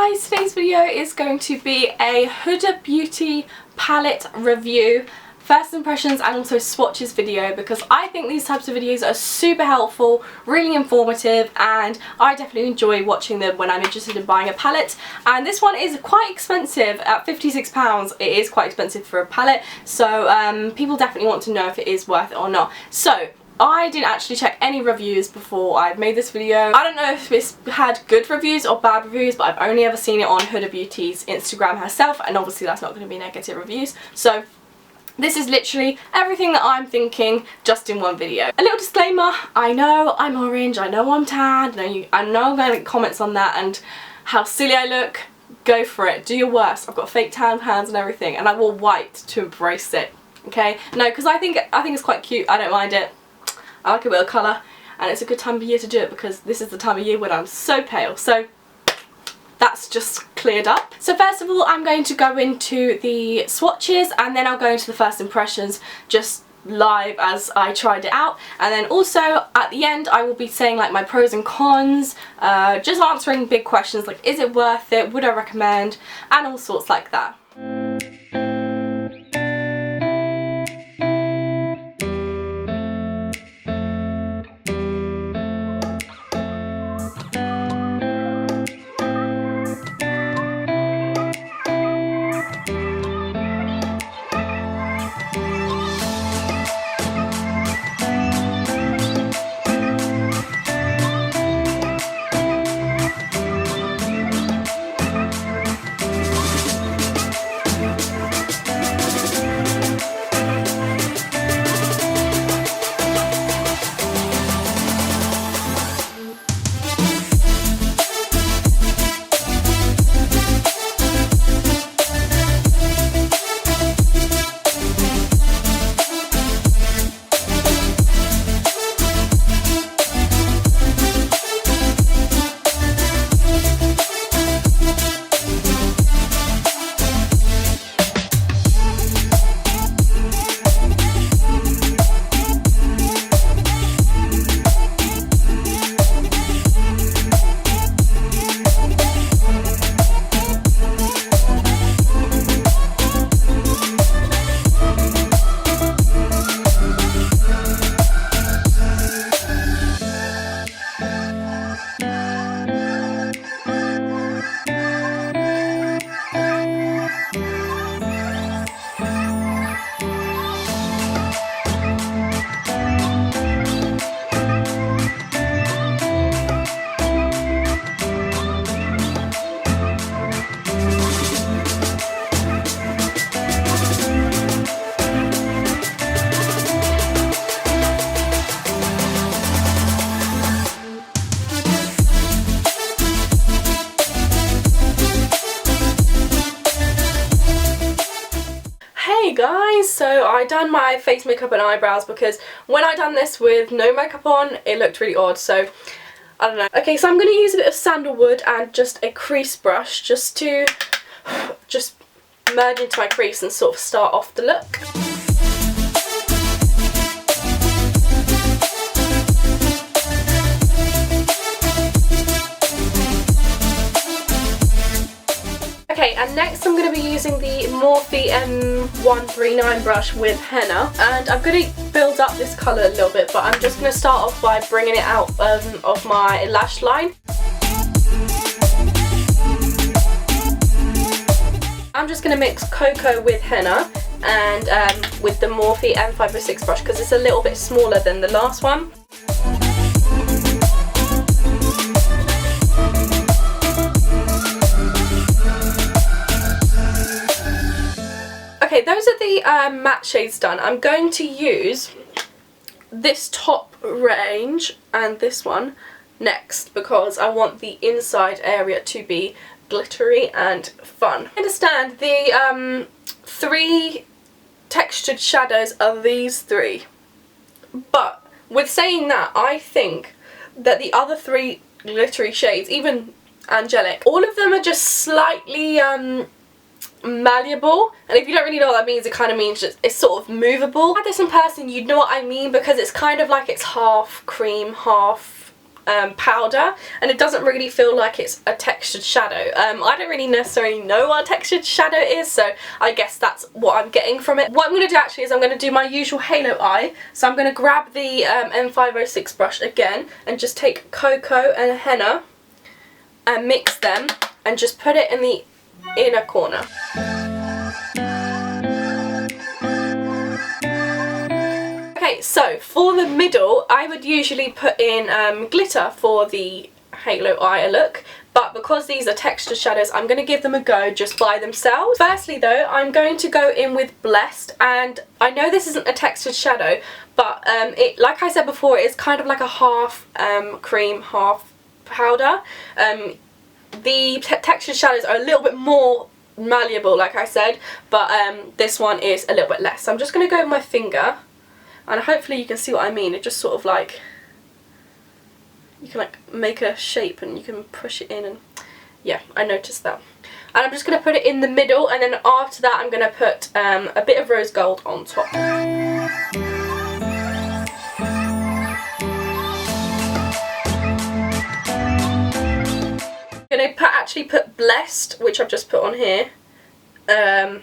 guys, today's video is going to be a Huda Beauty palette review, first impressions and also swatches video, because I think these types of videos are super helpful, really informative, and I definitely enjoy watching them when I'm interested in buying a palette. And this one is quite expensive at £56. It is quite expensive for a palette, so people definitely want to know if it is worth it or not. So I didn't actually check any reviews before I made this video. I don't know if it's had good reviews or bad reviews, but I've only ever seen it on Huda Beauty's Instagram herself, and obviously that's not going to be negative reviews. So this is literally everything that I'm thinking just in one video. A little disclaimer, I know I'm orange, I know I'm tan, I know I'm going to get comments on that and how silly I look. Go for it, do your worst. I've got fake tan hands and everything, and I wore white to embrace it, okay? No, because I think it's quite cute, I don't mind it. I like a bit of colour, and it's a good time of year to do it because this is the time of year when I'm so pale, so that's just cleared up. So first of all, I'm going to go into the swatches, and then I'll go into the first impressions just live as I tried it out, and then also at the end I will be saying like my pros and cons, just answering big questions like is it worth it, would I recommend, and all sorts like that. Hey guys, so I done my face makeup and eyebrows because when I done this with no makeup on it looked really odd, so I don't know. Okay, so I'm going to use a bit of sandalwood and just a crease brush just to merge into my crease and sort of start off the look. Okay, and next I'm going to be using the Morphe M139 brush with henna, and I'm going to build up this colour a little bit, but I'm just going to start off by bringing it out of my lash line. I'm just going to mix cocoa with henna and with the Morphe M506 brush because it's a little bit smaller than the last one. Okay, those are the matte shades done. I'm going to use this top range and this one next because I want the inside area to be glittery and fun. I understand the three textured shadows are these three, but with saying that, I think that the other three glittery shades, even angelic, all of them are just slightly malleable, and if you don't really know what that means, it kind of means just it's sort of movable. If I had this in person, you'd know what I mean, because it's kind of like it's half cream, half powder, and it doesn't really feel like it's a textured shadow. I don't really necessarily know what a textured shadow is, so I guess that's what I'm getting from it. What I'm going to do actually is I'm going to do my usual halo eye. So I'm going to grab the M506 brush again and just take cocoa and henna and mix them and just put it in the inner corner. Okay, so for the middle, I would usually put in glitter for the halo eye look, but because these are textured shadows, I'm going to give them a go just by themselves. Firstly though, I'm going to go in with Blessed, and I know this isn't a textured shadow, but it, like I said before, it's kind of like a half cream, half powder. The textured shadows are a little bit more malleable, like I said, but this one is a little bit less. So I'm just going to go with my finger, and hopefully you can see what I mean. It just sort of like, you can like make a shape and you can push it in, and yeah, I noticed that. And I'm just going to put it in the middle, and then after that I'm going to put a bit of rose gold on top. I'm going to actually put Blessed, which I've just put on here. I'm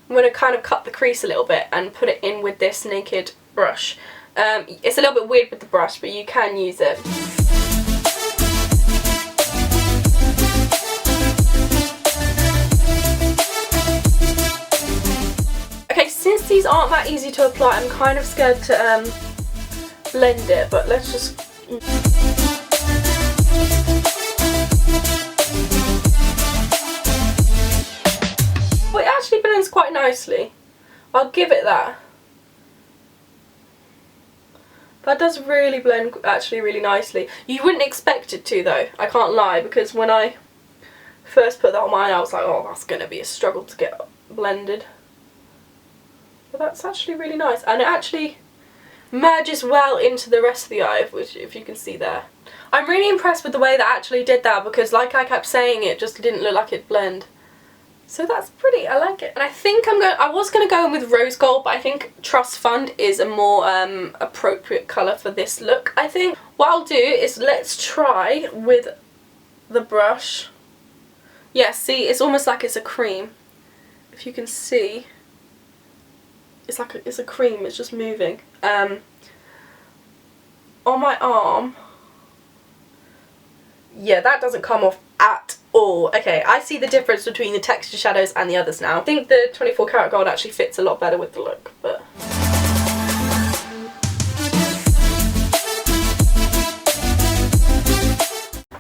going to kind of cut the crease a little bit and put it in with this naked brush. It's a little bit weird with the brush, but you can use it. Okay, since these aren't that easy to apply, I'm kind of scared to blend it, but let's just... Well, it actually blends quite nicely. I'll give it that. That does really blend actually really nicely. You wouldn't expect it to though, I can't lie, because when I first put that on mine I was like, oh, that's going to be a struggle to get blended. But that's actually really nice, and it actually merges well into the rest of the eye, which if you can see there. I'm really impressed with the way that I actually did that, because like I kept saying, it just didn't look like it'd blend. So that's pretty, I like it. And I think I was going to go in with rose gold, but I think Trust Fund is a more appropriate colour for this look, I think. What I'll do is let's try with the brush. Yeah, see, it's almost like it's a cream. If you can see, it's like it's a cream, it's just moving. On my arm, yeah, that doesn't come off at all. Okay, I see the difference between the texture shadows and the others now. I think the 24 karat gold actually fits a lot better with the look, but...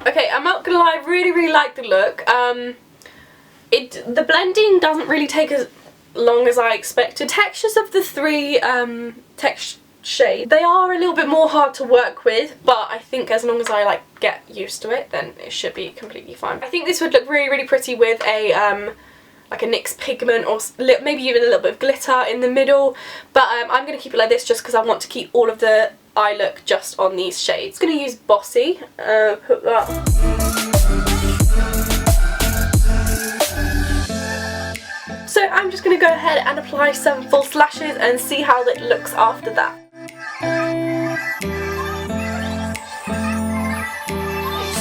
Okay, I'm not gonna lie, I really like the look. The blending doesn't really take as long as I expected. Textures of the three texture shade, they are a little bit more hard to work with, but I think as long as I like get used to it, then it should be completely fine. I think this would look really pretty with a like a NYX pigment, or maybe even a little bit of glitter in the middle, but I'm going to keep it like this just because I want to keep all of the eye look just on these shades. I'm going to use Bossy, put that. So I'm just going to go ahead and apply some false lashes and see how it looks after that.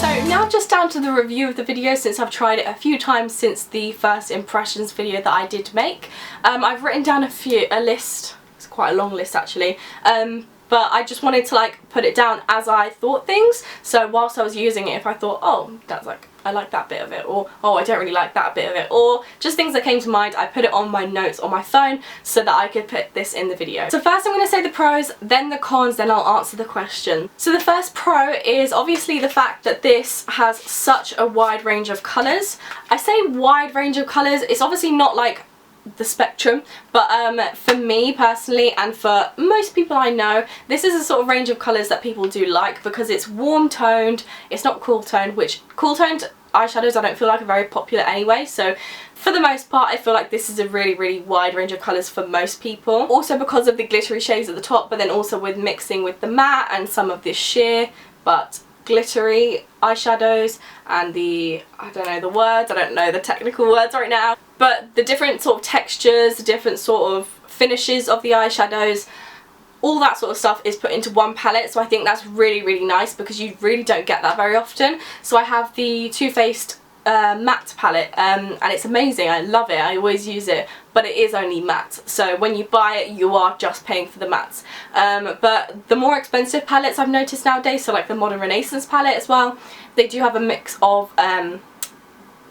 So now just down to the review of the video, since I've tried it a few times since the first impressions video that I did make. I've written down a list, it's quite a long list actually, but I just wanted to like put it down as I thought things. So whilst I was using it, if I thought, oh, that's like, I like that bit of it, or oh, I don't really like that bit of it, or just things that came to mind, I put it on my notes on my phone so that I could put this in the video. So first I'm going to say the pros, then the cons, then I'll answer the question. So the first pro is obviously the fact that this has such a wide range of colours. I say wide range of colours, it's obviously not like the spectrum, but for me personally and for most people I know, this is a sort of range of colours that people do like, because it's warm toned, it's not cool toned, which cool toned eyeshadows I don't feel like are very popular anyway, so for the most part I feel like this is a really wide range of colours for most people. Also because of the glittery shades at the top, but then also with mixing with the matte and some of this sheer but glittery eyeshadows and the, I don't know the words, I don't know the technical words right now, but the different sort of textures, the different sort of finishes of the eyeshadows, all that sort of stuff is put into one palette, so I think that's really, really nice because you really don't get that very often. So I have the Too Faced matte palette, and it's amazing. I love it. I always use it, but it is only matte, so when you buy it you are just paying for the mattes. But the more expensive palettes I've noticed nowadays, so like the Modern Renaissance palette as well, they do have a mix of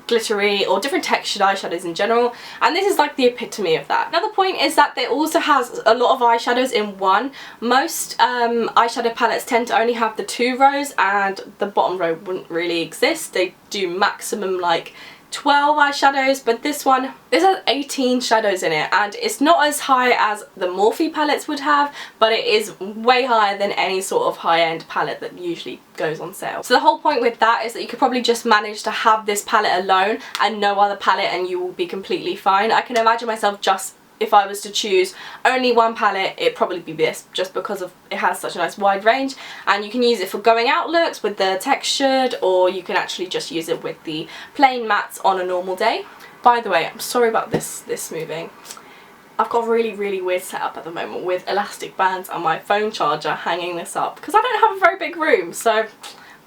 glittery or different textured eyeshadows in general, and this is like the epitome of that. Another point is that it also has a lot of eyeshadows in one. Most eyeshadow palettes tend to only have the 2 rows, and the bottom row wouldn't really exist. They do maximum like 12 eyeshadows, but this has 18 shadows in it, and it's not as high as the Morphe palettes would have, but it is way higher than any sort of high-end palette that usually goes on sale. So the whole point with that is that you could probably just manage to have this palette alone and no other palette, and you will be completely fine. I can imagine myself, just if I was to choose only one palette, it'd probably be this, just because of it has such a nice wide range, and you can use it for going out looks with the textured, or you can actually just use it with the plain mattes on a normal day. By the way, I'm sorry about this moving. I've got a really, really weird setup at the moment with elastic bands and my phone charger hanging this up because I don't have a very big room, so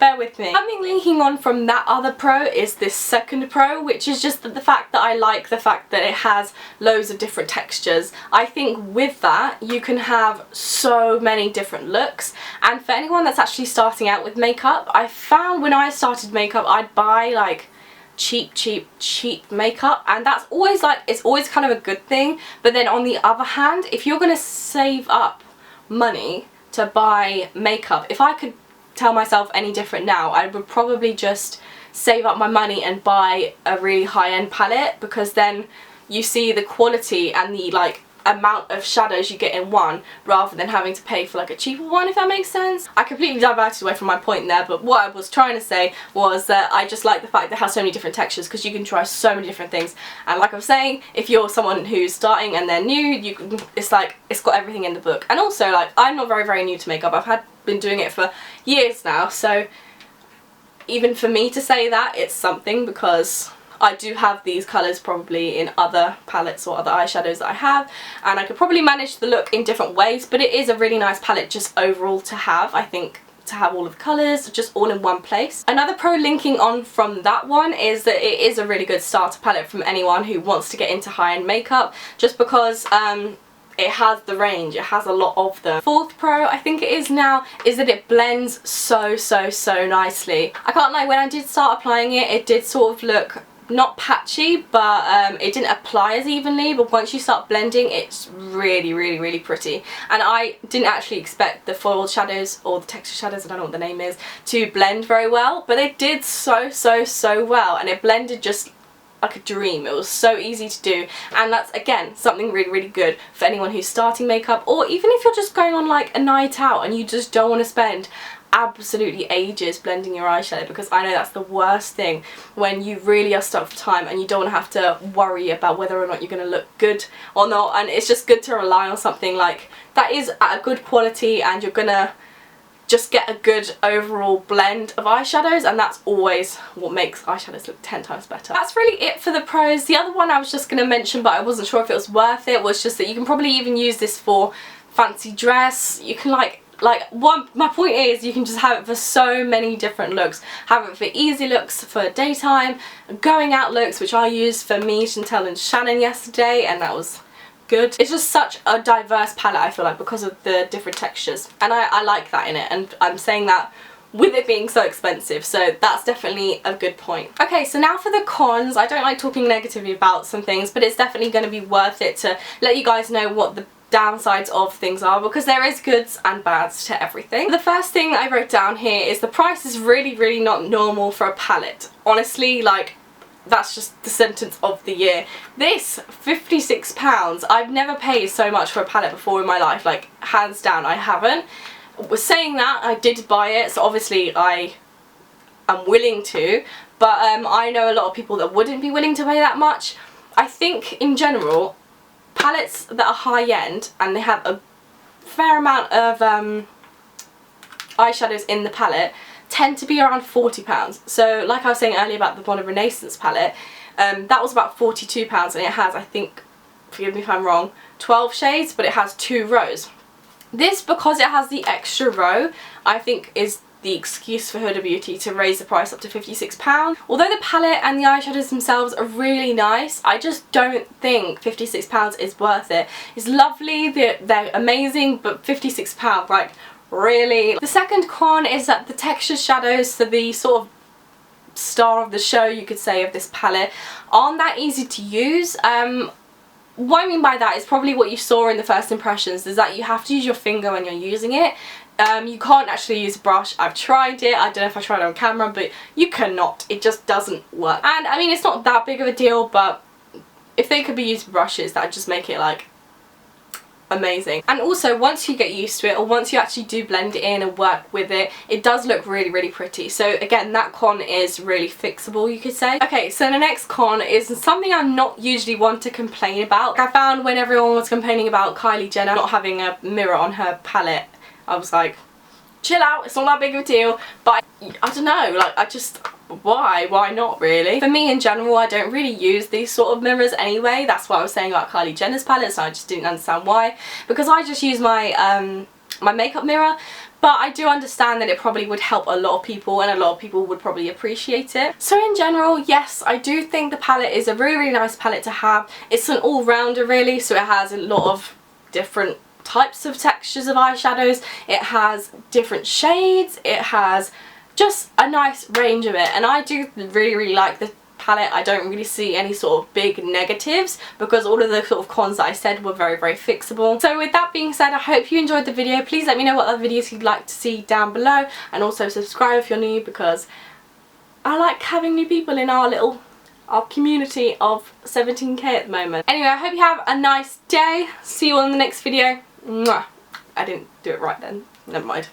bear with me. Something linking on from that other pro is this second pro, which is just the fact that I like the fact that it has loads of different textures. I think with that you can have so many different looks, and for anyone that's actually starting out with makeup, I found when I started makeup I'd buy like cheap makeup, and that's always like, it's always kind of a good thing. But then on the other hand, if you're gonna save up money to buy makeup, if I could tell myself any different now, I would probably just save up my money and buy a really high-end palette, because then you see the quality and the like amount of shadows you get in one, rather than having to pay for like a cheaper one, if that makes sense. I completely diverted away from my point there, but what I was trying to say was that I just like the fact that it has so many different textures, because you can try so many different things. And like I was saying, if you're someone who's starting and they're new, you can, it's like, it's got everything in the book. And also, like, I'm not very new to makeup. I've been doing it for years now, so even for me to say that, it's something, because I do have these colours probably in other palettes or other eyeshadows that I have, and I could probably manage the look in different ways, but it is a really nice palette just overall to have, I think, to have all of the colours just all in one place. Another pro linking on from that one is that it is a really good starter palette from anyone who wants to get into high-end makeup, just because it has the range, it has a lot of them. Fourth pro, I think it is now, is that it blends so nicely. I can't lie, when I did start applying it, it did sort of look not patchy, but it didn't apply as evenly, but once you start blending, it's really pretty. And I didn't actually expect the foiled shadows, or the texture shadows, I don't know what the name is, to blend very well, but they did so well, and it blended just like a dream. It was so easy to do, and that's again something really good for anyone who's starting makeup, or even if you're just going on like a night out and you just don't want to spend absolutely ages blending your eyeshadow, because I know that's the worst thing when you really are stuck for time and you don't have to worry about whether or not you're going to look good or not, and it's just good to rely on something like that is at a good quality, and you're gonna just get a good overall blend of eyeshadows, and that's always what makes eyeshadows look 10 times better. That's really it for the pros. The other one I was just going to mention, but I wasn't sure if it was worth it, was just that you can probably even use this for fancy dress. You can my point is, you can just have it for so many different looks. Have it for easy looks for daytime, going out looks, which I used for me, Chantel and Shannon yesterday, and that was good. It's just such a diverse palette, I feel like, because of the different textures, and I like that in it, and I'm saying that with it being so expensive, so that's definitely a good point. Okay, so now for the cons. I don't like talking negatively about some things, but it's definitely going to be worth it to let you guys know what the downsides of things are, because there is goods and bads to everything. The first thing I wrote down here is the price is really not normal for a palette. Honestly, like, that's just the sentence of the year. This, £56, I've never paid so much for a palette before in my life, like hands down I haven't. Saying that, I did buy it, so obviously I am willing to, but I know a lot of people that wouldn't be willing to pay that much. I think in general, palettes that are high-end and they have a fair amount of eyeshadows in the palette tend to be around £40. So like I was saying earlier about the Modern Renaissance palette, that was about £42, and it has, I think, forgive me if I'm wrong, 12 shades, but it has 2 rows. This, because it has the extra row, I think is the excuse for Huda Beauty to raise the price up to £56. Although the palette and the eyeshadows themselves are really nice, I just don't think £56 is worth it. It's lovely, they're amazing, but £56, like, really? The second con is that the textured shadows, so the sort of star of the show, you could say, of this palette, aren't that easy to use. What I mean by that is probably what you saw in the first impressions, is that you have to use your finger when you're using it. You can't actually use a brush. I've tried it, I don't know if I tried it on camera, but you cannot. It just doesn't work. And I mean, it's not that big of a deal, but if they could be used brushes, that would just make it like amazing. And also, once you get used to it, or once you actually do blend it in and work with it, it does look really, really pretty. So again, that con is really fixable, you could say. Okay, so the next con is something I'm not usually one to complain about. I found when everyone was complaining about Kylie Jenner not having a mirror on her palette, I was like, chill out, it's not that big of a deal. But I don't know, like, I just, why not really? For me in general, I don't really use these sort of mirrors anyway. That's what I was saying about Kylie Jenner's palettes, and I just didn't understand why, because I just use my my makeup mirror. But I do understand that it probably would help a lot of people, and a lot of people would probably appreciate it. So in general, yes, I do think the palette is a really, really nice palette to have. It's an all-rounder really, so it has a lot of different types of textures of eyeshadows. It has different shades, it has just a nice range of it, and I do really, really like the palette. I don't really see any sort of big negatives, because all of the sort of cons that I said were very, very fixable. So with that being said, I hope you enjoyed the video. Please let me know what other videos you'd like to see down below, and also subscribe if you're new, because I like having new people in our community of 17k at the moment. Anyway, I hope you have a nice day. See you all in the next video. Mwah. I didn't do it right then. Never mind.